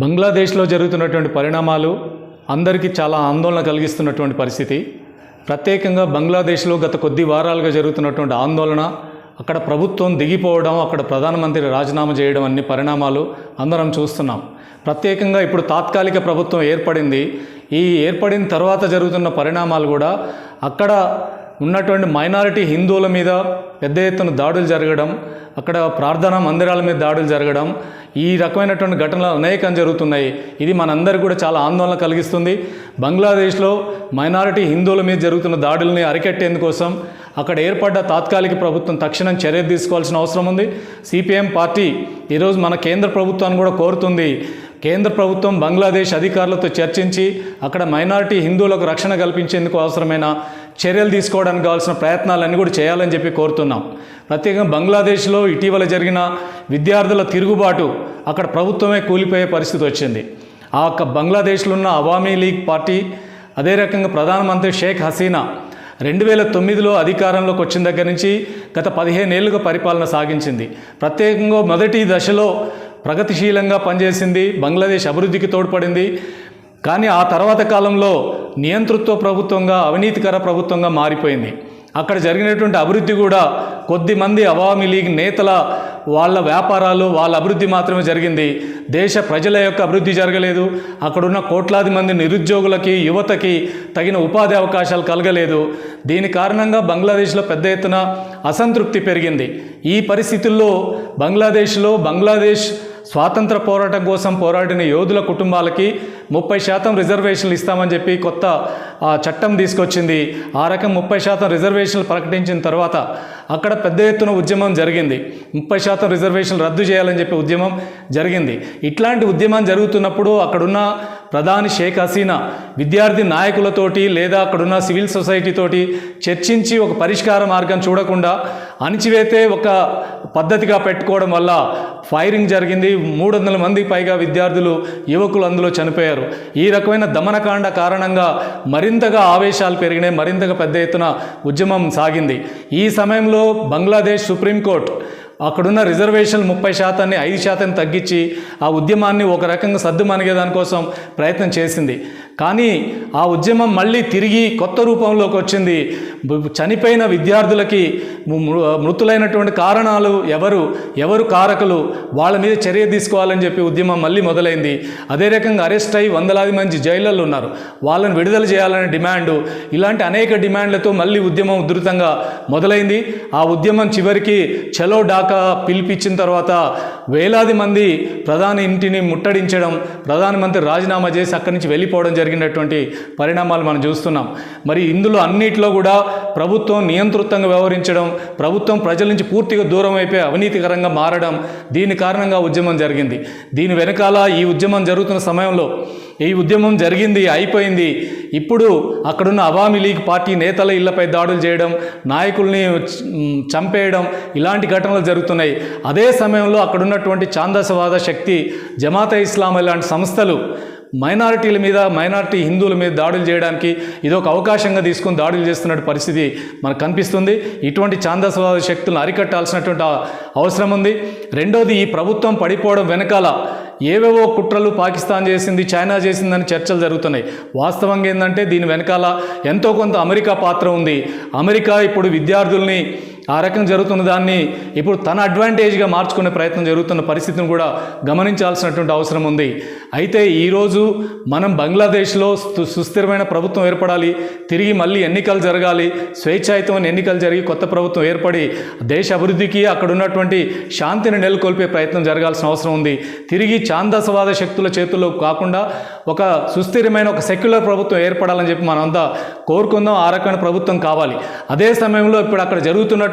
బంగ్లాదేశ్లో జరుగుతున్నటువంటి పరిణామాలు అందరికీ చాలా ఆందోళన కలిగిస్తున్నటువంటి పరిస్థితి. ప్రత్యేకంగా బంగ్లాదేశ్లో గత కొద్ది వారాలుగా జరుగుతున్నటువంటి ఆందోళన, అక్కడ ప్రభుత్వం దిగిపోవడం, అక్కడ ప్రధానమంత్రి రాజీనామా చేయడం అన్ని పరిణామాలు అందరం చూస్తున్నాం. ప్రత్యేకంగా ఇప్పుడు తాత్కాలిక ప్రభుత్వం ఏర్పడింది. ఈ ఏర్పడిన తర్వాత జరుగుతున్న పరిణామాలు కూడా అక్కడ ఉన్నటువంటి మైనారిటీ హిందువుల మీద పెద్ద ఎత్తున దాడులు జరగడం, అక్కడ ప్రార్థనా మందిరాల మీద దాడులు జరగడం, ఈ రకమైనటువంటి ఘటనలు అనేకం జరుగుతున్నాయి. ఇది మనందరికీ కూడా చాలా ఆందోళన కలిగిస్తుంది. బంగ్లాదేశ్లో మైనారిటీ హిందువుల మీద జరుగుతున్న దాడుల్ని అరికట్టేందుకోసం అక్కడ ఏర్పడ్డ తాత్కాలిక ప్రభుత్వం తక్షణం చర్య తీసుకోవాల్సిన అవసరం ఉంది. సిపిఎం పార్టీ ఈరోజు మన కేంద్ర ప్రభుత్వాన్ని కూడా కోరుతుంది. కేంద్ర ప్రభుత్వం బంగ్లాదేశ్ అధికారులతో చర్చించి అక్కడ మైనారిటీ హిందువులకు రక్షణ కల్పించేందుకు అవసరమైన చర్యలు తీసుకోవడానికి కావాల్సిన ప్రయత్నాలన్నీ కూడా చేయాలని చెప్పి కోరుతున్నాం. ప్రత్యేకంగా బంగ్లాదేశ్లో ఇటీవల జరిగిన విద్యార్థుల తిరుగుబాటు, అక్కడ ప్రభుత్వమే కూలిపోయే పరిస్థితి వచ్చింది. ఆ బంగ్లాదేశ్లో ఉన్న అవామీ లీగ్ పార్టీ, అదే రకంగా ప్రధానమంత్రి షేక్ హసీనా 2009లో అధికారంలోకి వచ్చిన దగ్గర నుంచి గత 15 ఏళ్లుగా పరిపాలన సాగించింది. ప్రత్యేకంగా మొదటి దశలో ప్రగతిశీలంగా పనిచేసింది, బంగ్లాదేశ్ అభివృద్ధికి తోడ్పడింది. కానీ ఆ తర్వాత కాలంలో నియంతృత్వ ప్రభుత్వంగా, అవినీతికర ప్రభుత్వంగా మారిపోయింది. అక్కడ జరిగినటువంటి అభివృద్ధి కూడా కొద్దిమంది అవామీ లీగ్ నేతల వాళ్ళ వ్యాపారాలు, వాళ్ళ అభివృద్ధి మాత్రమే జరిగింది. దేశ ప్రజల యొక్క అభివృద్ధి జరగలేదు. అక్కడున్న కోట్లాది మంది నిరుద్యోగులకి, యువతకి తగిన ఉపాధి అవకాశాలు కలగలేదు. దీని కారణంగా బంగ్లాదేశ్లో పెద్ద ఎత్తున అసంతృప్తి పెరిగింది. ఈ పరిస్థితుల్లో బంగ్లాదేశ్ స్వాతంత్ర పోరాటం కోసం పోరాడిన యోధుల కుటుంబాలకి 30% రిజర్వేషన్లు ఇస్తామని చెప్పి కొత్త చట్టం తీసుకొచ్చింది. ఆ రకం 30% రిజర్వేషన్లు ప్రకటించిన తర్వాత అక్కడ పెద్ద ఎత్తున ఉద్యమం జరిగింది. 30% రిజర్వేషన్లు రద్దు చేయాలని చెప్పి ఉద్యమం జరిగింది. ఇట్లాంటి ఉద్యమం జరుగుతున్నప్పుడు అక్కడున్న ప్రధాని షేక్ హసీనా విద్యార్థి నాయకులతోటి లేదా అక్కడున్న సివిల్ సొసైటీతోటి చర్చించి ఒక పరిష్కార మార్గం చూడకుండా అణిచివేతే ఒక పద్ధతిగా పెట్టుకోవడం వల్ల ఫైరింగ్ జరిగింది. 300 మందికి పైగా విద్యార్థులు, యువకులు అందులో చనిపోయారు. ఈ రకమైన దమనకాండ కారణంగా మరింతగా ఆవేశాలు పెరిగినాయి, మరింతగా పెద్ద ఎత్తున ఉద్యమం సాగింది. ఈ సమయంలో బంగ్లాదేశ్ సుప్రీంకోర్టు అక్కడున్న రిజర్వేషన్ 30%ని 5% తగ్గించి ఆ ఉద్యమాన్ని ఒక రకంగా సద్దుమణిగేదానికోసం ప్రయత్నం చేసింది. కానీ ఆ ఉద్యమం మళ్ళీ తిరిగి కొత్త రూపంలోకి వచ్చింది. చనిపోయిన విద్యార్థులకి మృతులైనటువంటి కారణాలు ఎవరు కారకులు, వాళ్ళ మీద చర్య తీసుకోవాలని చెప్పి ఉద్యమం మళ్ళీ మొదలైంది. అదే రకంగా అరెస్ట్ అయ్యి వందలాది మంది జైళ్ళల్లో ఉన్నారు, వాళ్ళని విడుదల చేయాలనే డిమాండు, ఇలాంటి అనేక డిమాండ్లతో మళ్ళీ ఉద్యమం ఉధృతంగా మొదలైంది. ఆ ఉద్యమం చివరికి చలో ఢాకా పిలిపించిన తర్వాత వేలాది మంది ప్రధాని ఇంటిని ముట్టడించడం, ప్రధానమంత్రి రాజీనామా చేసి అక్కడి నుంచి వెళ్ళిపోవడం జరిగినటువంటి పరిణామాలు మనం చూస్తున్నాం. మరి ఇందులో అన్నిట్లో కూడా ప్రభుత్వం నియంతృత్వంగా వ్యవహరించడం, ప్రభుత్వం ప్రజల నుంచి పూర్తిగా దూరం అయిపోయి అవినీతికరంగా మారడం, దీని కారణంగా ఉద్యమం జరిగింది. దీని వెనకాల ఈ ఉద్యమం జరుగుతున్న సమయంలో ఈ ఉద్యమం జరిగింది, అయిపోయింది. ఇప్పుడు అక్కడున్న అవామీ లీగ్ పార్టీ నేతల ఇళ్లపై దాడులు చేయడం, నాయకుల్ని చంపేయడం, ఇలాంటి ఘటనలు జరుగుతున్నాయి. అదే సమయంలో అక్కడున్నటువంటి ఛాందసవాద శక్తి, జమాతే ఇస్లామీ లాంటి సంస్థలు మైనారిటీ హిందువుల మీద దాడులు చేయడానికి ఇదొక అవకాశంగా తీసుకుని దాడులు చేస్తున్నటువంటి పరిస్థితి మనకు కనిపిస్తుంది. ఇటువంటి ఛాందసవాద శక్తులను అరికట్టాల్సినటువంటి అవసరం ఉంది. రెండోది, ఈ ప్రభుత్వం పడిపోవడం వెనకాల ఏవేవో కుట్రలు పాకిస్తాన్ చేసింది, చైనా చేసిందని చర్చలు జరుగుతున్నాయి. వాస్తవంగా ఏంటంటే దీని వెనకాల ఎంతో కొంత అమెరికా పాత్ర ఉంది. అమెరికా ఇప్పుడు విద్యార్థుల్ని ఆ రకం జరుగుతున్న దాన్ని ఇప్పుడు తన అడ్వాంటేజ్గా మార్చుకునే ప్రయత్నం జరుగుతున్న పరిస్థితిని కూడా గమనించాల్సినటువంటి అవసరం ఉంది. అయితే ఈరోజు మనం బంగ్లాదేశ్లో సుస్థిరమైన ప్రభుత్వం ఏర్పడాలి, తిరిగి మళ్ళీ ఎన్నికలు జరగాలి, స్వేచ్ఛాయుతమైన ఎన్నికలు జరిగి కొత్త ప్రభుత్వం ఏర్పడి దేశ అభివృద్ధికి, అక్కడ ఉన్నటువంటి శాంతిని నెలకొల్పే ప్రయత్నం జరగాల్సిన అవసరం ఉంది. తిరిగి ఛాందసవాద శక్తుల చేతుల్లో కాకుండా ఒక సుస్థిరమైన ఒక సెక్యులర్ ప్రభుత్వం ఏర్పడాలని చెప్పి మనంతా కోరుకుందాం. ఆ రకమైన ప్రభుత్వం కావాలి. అదే సమయంలో ఇప్పుడు అక్కడ జరుగుతున్నటువంటి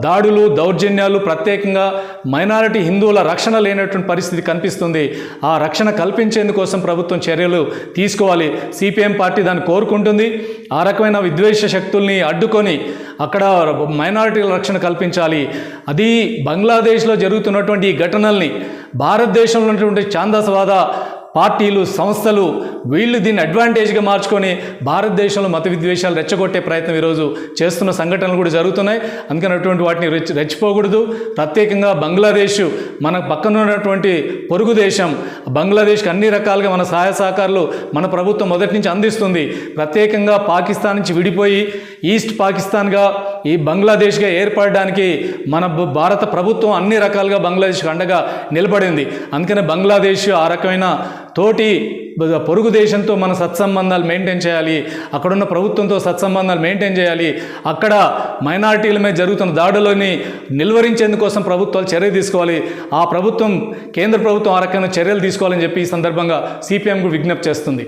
దాడులు, దౌర్జన్యాలు, ప్రత్యేకంగా మైనారిటీ హిందువుల రక్షణ లేనటువంటి పరిస్థితి కనిపిస్తుంది. ఆ రక్షణ కల్పించేందుకోసం ప్రభుత్వం చర్యలు తీసుకోవాలి. సిపిఎం పార్టీ దాన్ని కోరుకుంటుంది. ఆ రకమైన విద్వేష శక్తుల్ని అడ్డుకొని అక్కడ మైనారిటీల రక్షణ కల్పించాలి. అది బంగ్లాదేశ్లో జరుగుతున్నటువంటి ఈ ఘటనల్ని భారతదేశంలో ఉన్నటువంటి ఛాందసవాద పార్టీలు, సంస్థలు వీళ్ళు దీన్ని అడ్వాంటేజ్గా మార్చుకొని భారతదేశంలో మత విద్వేషాలు రెచ్చగొట్టే ప్రయత్నం ఈరోజు చేస్తున్న సంఘటనలు కూడా జరుగుతున్నాయి. అందుకని అటువంటి వాటిని రెచ్చిపోకూడదు. ప్రత్యేకంగా బంగ్లాదేశ్ మన పక్కన ఉన్నటువంటి పొరుగు దేశం. బంగ్లాదేశ్కి అన్ని రకాలుగా మన సహాయ సహకారాలు మన ప్రభుత్వం మొదటి నుంచి అందిస్తుంది. ప్రత్యేకంగా పాకిస్తాన్ నుంచి విడిపోయి ఈస్ట్ పాకిస్తాన్గా ఈ బంగ్లాదేశ్గా ఏర్పడడానికి మన భారత ప్రభుత్వం అన్ని రకాలుగా బంగ్లాదేశ్కి అండగా నిలబడింది. అందుకనే బంగ్లాదేశ్ ఆ రకమైన తోటి పొరుగు దేశంతో మన సత్సంబంధాలు మెయింటైన్ చేయాలి, అక్కడున్న ప్రభుత్వంతో సత్సంబంధాలు మెయింటైన్ చేయాలి, అక్కడ మైనారిటీల మీద జరుగుతున్న దాడులని నిలువరించేందుకోసం ప్రభుత్వాలు చర్య తీసుకోవాలి. ఆ ప్రభుత్వం, కేంద్ర ప్రభుత్వం ఆ రకమైన చర్యలు తీసుకోవాలని చెప్పి ఈ సందర్భంగా సిపిఎం కూడా విజ్ఞప్తి చేస్తుంది.